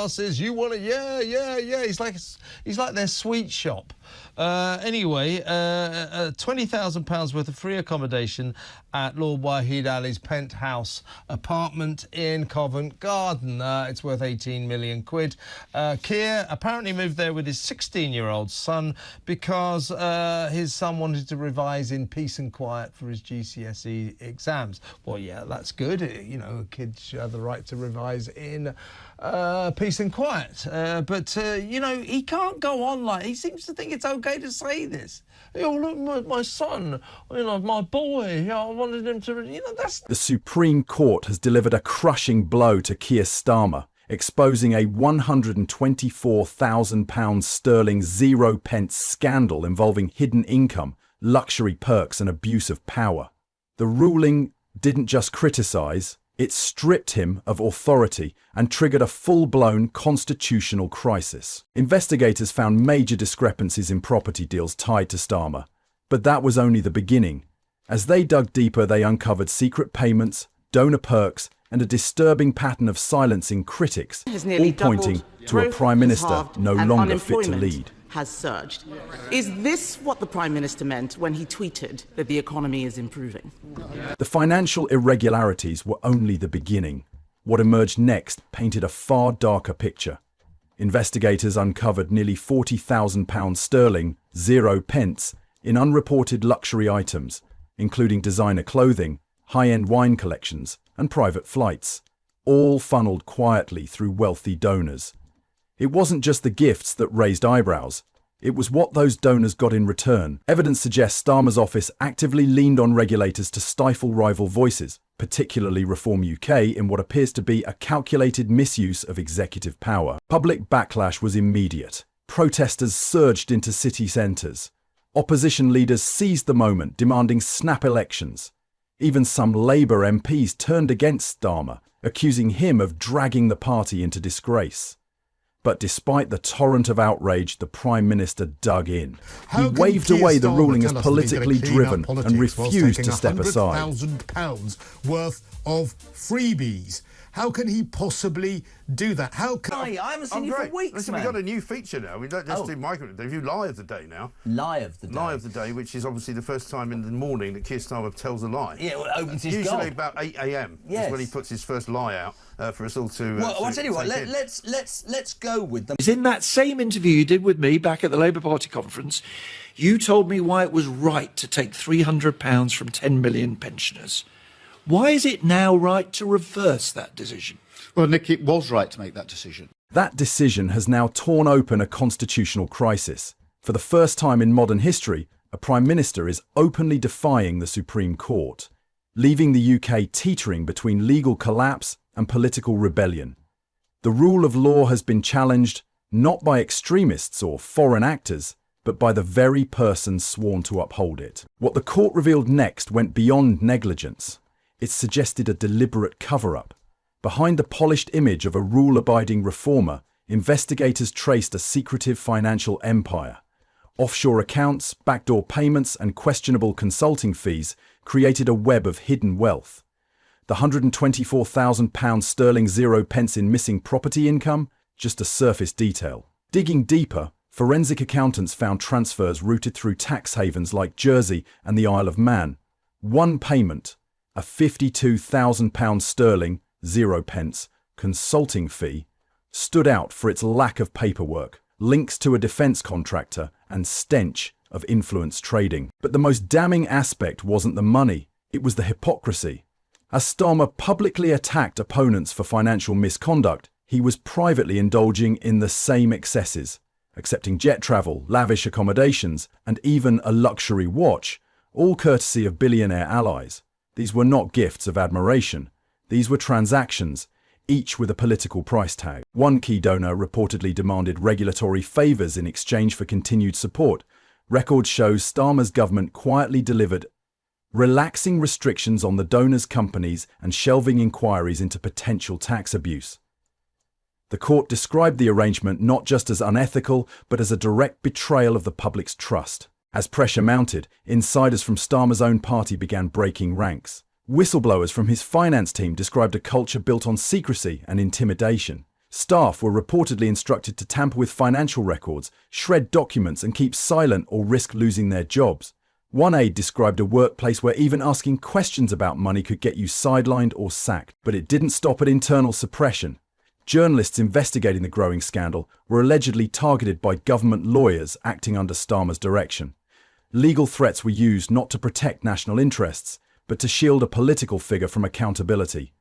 Says you want it, yeah. He's like their sweet shop. Anyway, £20,000 worth of free accommodation at Lord Wahid Ali's penthouse apartment in Covent Garden. It's worth 18 million quid. Keir apparently moved there with his 16-year-old son because his son wanted to revise in peace and quiet for his GCSE exams. Well, yeah, that's good. You know, kids should have the right to revise in peace and quiet. But you know, he can't go on like... He seems to think it's okay to say this. Oh, look, my son, you know, my boy, you know, I wanted him to... You know, that's... The Supreme Court has delivered a crushing blow to Keir Starmer, exposing a £124,000 sterling 0 pence scandal involving hidden income, luxury perks and abuse of power. The ruling didn't just criticise, it stripped him of authority and triggered a full-blown constitutional crisis. Investigators found major discrepancies in property deals tied to Starmer, but that was only the beginning. As they dug deeper, they uncovered secret payments, donor perks, and a disturbing pattern of silencing critics, all pointing to a Prime Minister no longer fit to lead. Has surged. Is this what the Prime Minister meant when he tweeted that the economy is improving? The financial irregularities were only the beginning. What emerged next painted a far darker picture. Investigators uncovered nearly £40,000 sterling, 0 pence, in unreported luxury items, including designer clothing, high-end wine collections, and private flights, all funneled quietly through wealthy donors. It wasn't just the gifts that raised eyebrows. It was what those donors got in return. Evidence suggests Starmer's office actively leaned on regulators to stifle rival voices, particularly Reform UK, in what appears to be a calculated misuse of executive power. Public backlash was immediate. Protesters surged into city centres. Opposition leaders seized the moment, demanding snap elections. Even some Labour MPs turned against Starmer, accusing him of dragging the party into disgrace. But despite the torrent of outrage, the Prime Minister dug in. He waved away the ruling as politically driven and refused to step aside. £100,000 worth of freebies. How can he possibly do that? How can... I haven't seen you for weeks, Listen, man. we've got a new feature now. We don't just do micro interview, lie of the day now. Lie of the day. Lie of the day, which is obviously the first time in the morning that Keir Starmer tells a lie. Yeah, well, it opens his Usually goal. about 8 a.m. is when he puts his first lie out for us all to. Well, I'll tell you what. Let's go with them. In that same interview you did with me back at the Labour Party conference, you told me why it was right to take £300 from 10 million pensioners. Why is it now right to reverse that decision? Well, Nick, it was right to make that decision. That decision has now torn open a constitutional crisis. For the first time in modern history, a Prime Minister is openly defying the Supreme Court, leaving the UK teetering between legal collapse and political rebellion. The rule of law has been challenged not by extremists or foreign actors, but by the very person sworn to uphold it. What the court revealed next went beyond negligence. It suggested a deliberate cover-up. Behind the polished image of a rule-abiding reformer, investigators traced a secretive financial empire. Offshore accounts, backdoor payments, and questionable consulting fees created a web of hidden wealth. The £124,000 sterling 0 pence in missing property income? Just a surface detail. Digging deeper, forensic accountants found transfers routed through tax havens like Jersey and the Isle of Man. One payment, a £52,000 sterling 0 pence consulting fee, stood out for its lack of paperwork, links to a defence contractor, and stench of influence trading. But the most damning aspect wasn't the money, it was the hypocrisy. As Starmer publicly attacked opponents for financial misconduct, he was privately indulging in the same excesses, accepting jet travel, lavish accommodations, and even a luxury watch, all courtesy of billionaire allies. These were not gifts of admiration. These were transactions, each with a political price tag. One key donor reportedly demanded regulatory favours in exchange for continued support. Records show Starmer's government quietly delivered, relaxing restrictions on the donor's companies and shelving inquiries into potential tax abuse. The court described the arrangement not just as unethical, but as a direct betrayal of the public's trust. As pressure mounted, insiders from Starmer's own party began breaking ranks. Whistleblowers from his finance team described a culture built on secrecy and intimidation. Staff were reportedly instructed to tamper with financial records, shred documents, and keep silent or risk losing their jobs. One aide described a workplace where even asking questions about money could get you sidelined or sacked. But it didn't stop at internal suppression. Journalists investigating the growing scandal were allegedly targeted by government lawyers acting under Starmer's direction. Legal threats were used not to protect national interests, but to shield a political figure from accountability.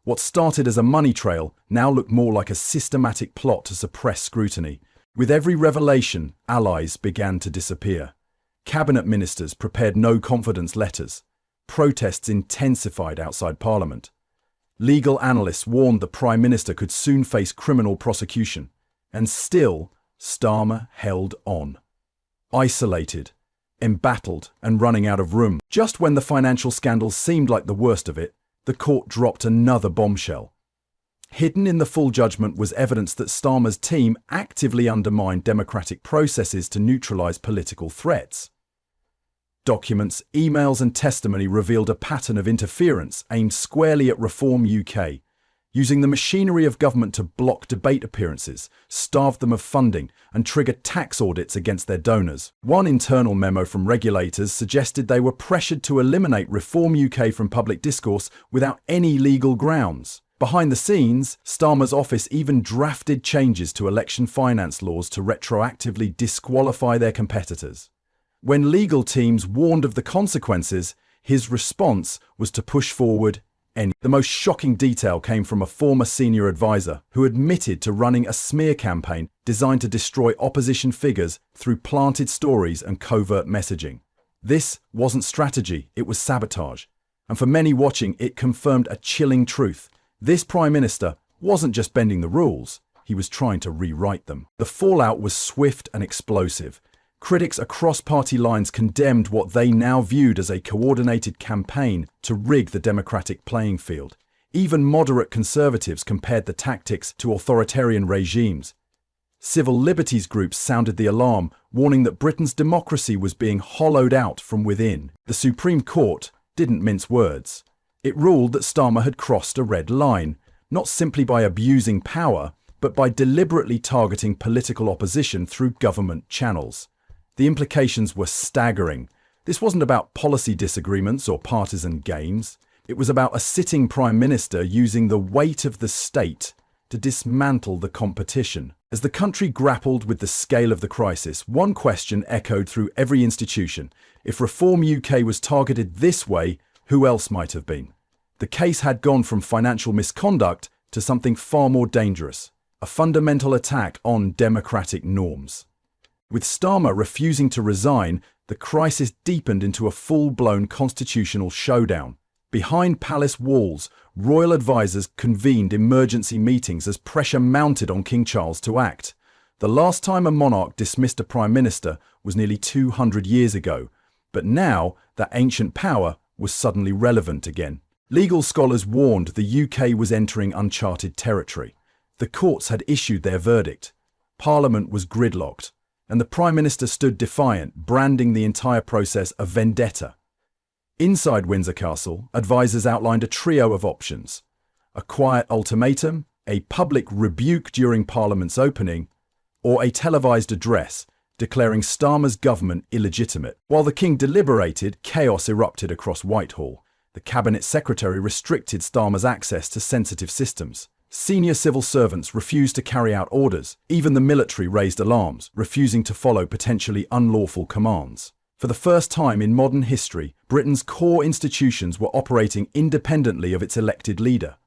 What started as a money trail now looked more like a systematic plot to suppress scrutiny. With every revelation, allies began to disappear. Cabinet ministers prepared no-confidence letters. Protests intensified outside Parliament. Legal analysts warned the Prime Minister could soon face criminal prosecution. And still, Starmer held on. Isolated, embattled, and running out of room. Just when the financial scandal seemed like the worst of it, the court dropped another bombshell. Hidden in the full judgment was evidence that Starmer's team actively undermined democratic processes to neutralize political threats. Documents, emails, and testimony revealed a pattern of interference aimed squarely at Reform UK, using the machinery of government to block debate appearances, starve them of funding, and trigger tax audits against their donors. One internal memo from regulators suggested they were pressured to eliminate Reform UK from public discourse without any legal grounds. Behind the scenes, Starmer's office even drafted changes to election finance laws to retroactively disqualify their competitors. When legal teams warned of the consequences, his response was to push forward anyway. The most shocking detail came from a former senior advisor who admitted to running a smear campaign designed to destroy opposition figures through planted stories and covert messaging. This wasn't strategy, it was sabotage. And for many watching, it confirmed a chilling truth. This Prime Minister wasn't just bending the rules, he was trying to rewrite them. The fallout was swift and explosive. Critics across party lines condemned what they now viewed as a coordinated campaign to rig the democratic playing field. Even moderate conservatives compared the tactics to authoritarian regimes. Civil liberties groups sounded the alarm, warning that Britain's democracy was being hollowed out from within. The Supreme Court didn't mince words. It ruled that Starmer had crossed a red line, not simply by abusing power, but by deliberately targeting political opposition through government channels. The implications were staggering. This wasn't about policy disagreements or partisan games. It was about a sitting Prime Minister using the weight of the state to dismantle the competition. As the country grappled with the scale of the crisis, one question echoed through every institution. If Reform UK was targeted this way, who else might have been? The case had gone from financial misconduct to something far more dangerous, a fundamental attack on democratic norms. With Starmer refusing to resign, the crisis deepened into a full-blown constitutional showdown. Behind palace walls, royal advisers convened emergency meetings as pressure mounted on King Charles to act. The last time a monarch dismissed a prime minister was nearly 200 years ago, but now that ancient power was suddenly relevant again. Legal scholars warned the UK was entering uncharted territory. The courts had issued their verdict. Parliament was gridlocked, and the Prime Minister stood defiant, branding the entire process a vendetta. Inside Windsor Castle, advisers outlined a trio of options: a quiet ultimatum, a public rebuke during Parliament's opening, or a televised address declaring Starmer's government illegitimate. While the King deliberated, chaos erupted across Whitehall. The Cabinet Secretary restricted Starmer's access to sensitive systems. Senior civil servants refused to carry out orders. Even the military raised alarms, refusing to follow potentially unlawful commands. For the first time in modern history, Britain's core institutions were operating independently of its elected leader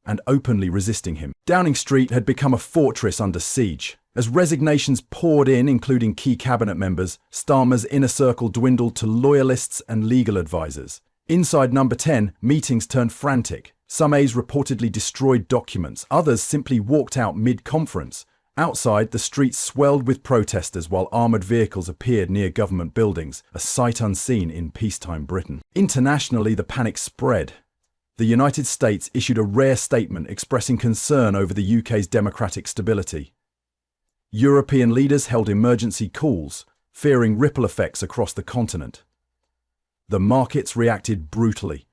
and openly resisting him. Downing Street had become a fortress under siege. As resignations poured in, including key cabinet members, Starmer's inner circle dwindled to loyalists and legal advisers. Inside Number 10, meetings turned frantic. Some aides reportedly destroyed documents, others simply walked out mid-conference. Outside, the streets swelled with protesters while armoured vehicles appeared near government buildings, a sight unseen in peacetime Britain. Internationally, the panic spread. The United States issued a rare statement expressing concern over the UK's democratic stability. European leaders held emergency calls, fearing ripple effects across the continent. The markets reacted brutally.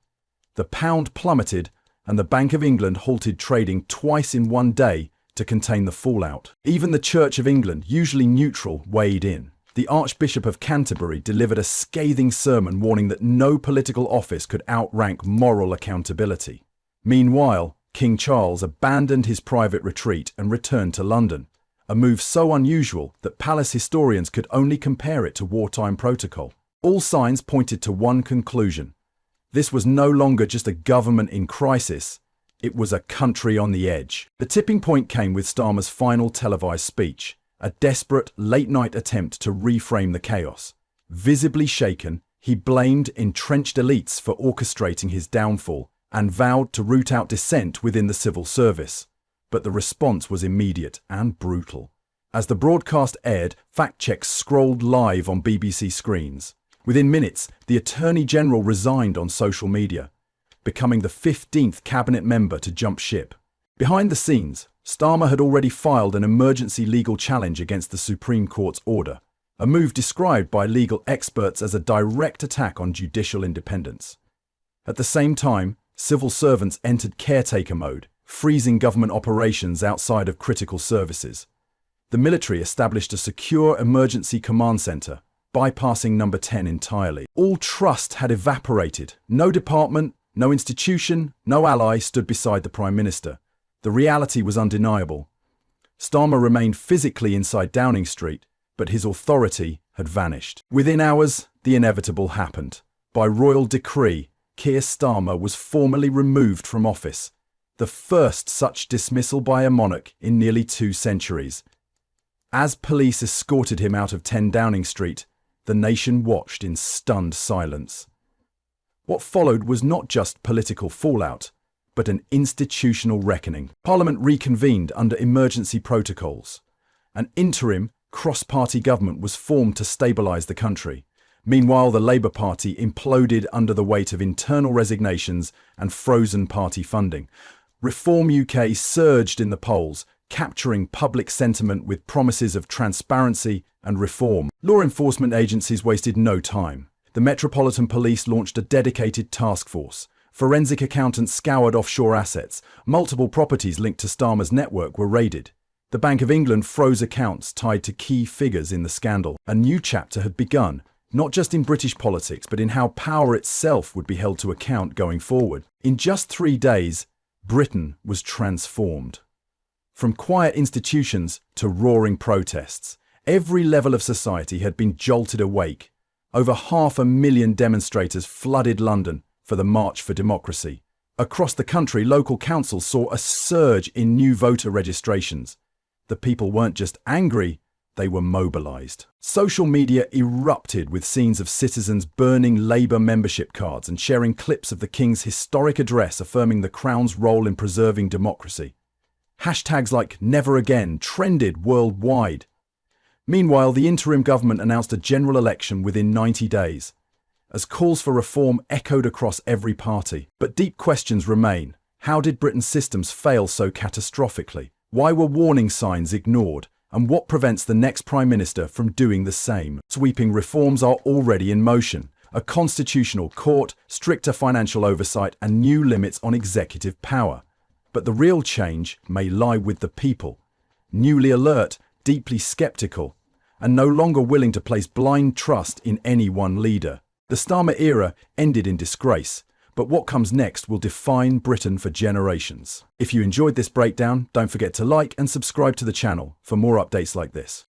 The pound plummeted, and the Bank of England halted trading twice in one day to contain the fallout. Even the Church of England, usually neutral, weighed in. The Archbishop of Canterbury delivered a scathing sermon warning that no political office could outrank moral accountability. Meanwhile, King Charles abandoned his private retreat and returned to London, a move so unusual that palace historians could only compare it to wartime protocol. All signs pointed to one conclusion. This was no longer just a government in crisis, it was a country on the edge. The tipping point came with Starmer's final televised speech, a desperate, late-night attempt to reframe the chaos. Visibly shaken, he blamed entrenched elites for orchestrating his downfall and vowed to root out dissent within the civil service. But the response was immediate and brutal. As the broadcast aired, fact-checks scrolled live on BBC screens. Within minutes, the Attorney General resigned on social media, becoming the 15th cabinet member to jump ship. Behind the scenes, Starmer had already filed an emergency legal challenge against the Supreme Court's order, a move described by legal experts as a direct attack on judicial independence. At the same time, civil servants entered caretaker mode, freezing government operations outside of critical services. The military established a secure emergency command centre, bypassing Number 10 entirely. All trust had evaporated. No department, no institution, no ally stood beside the Prime Minister. The reality was undeniable. Starmer remained physically inside Downing Street, but his authority had vanished. Within hours, the inevitable happened. By royal decree, Keir Starmer was formally removed from office, the first such dismissal by a monarch in nearly 2 centuries. As police escorted him out of 10 Downing Street, the nation watched in stunned silence. What followed was not just political fallout, but an institutional reckoning. Parliament reconvened under emergency protocols. An interim, cross-party government was formed to stabilise the country. Meanwhile, the Labour Party imploded under the weight of internal resignations and frozen party funding. Reform UK surged in the polls, capturing public sentiment with promises of transparency and reform. Law enforcement agencies wasted no time. The Metropolitan Police launched a dedicated task force. Forensic accountants scoured offshore assets. Multiple properties linked to Starmer's network were raided. The Bank of England froze accounts tied to key figures in the scandal. A new chapter had begun, not just in British politics, but in how power itself would be held to account going forward. In just 3 days, Britain was transformed. From quiet institutions to roaring protests, every level of society had been jolted awake. Over 500,000 demonstrators flooded London for the March for Democracy. Across the country, local councils saw a surge in new voter registrations. The people weren't just angry, they were mobilised. Social media erupted with scenes of citizens burning Labour membership cards and sharing clips of the King's historic address affirming the Crown's role in preserving democracy. Hashtags like Never Again trended worldwide. Meanwhile, the interim government announced a general election within 90 days, as calls for reform echoed across every party. But deep questions remain. How did Britain's systems fail so catastrophically? Why were warning signs ignored? And what prevents the next Prime Minister from doing the same? Sweeping reforms are already in motion. A constitutional court, stricter financial oversight, and new limits on executive power. But the real change may lie with the people. Newly alert, deeply sceptical, and no longer willing to place blind trust in any one leader. The Starmer era ended in disgrace, but what comes next will define Britain for generations. If you enjoyed this breakdown, don't forget to like and subscribe to the channel for more updates like this.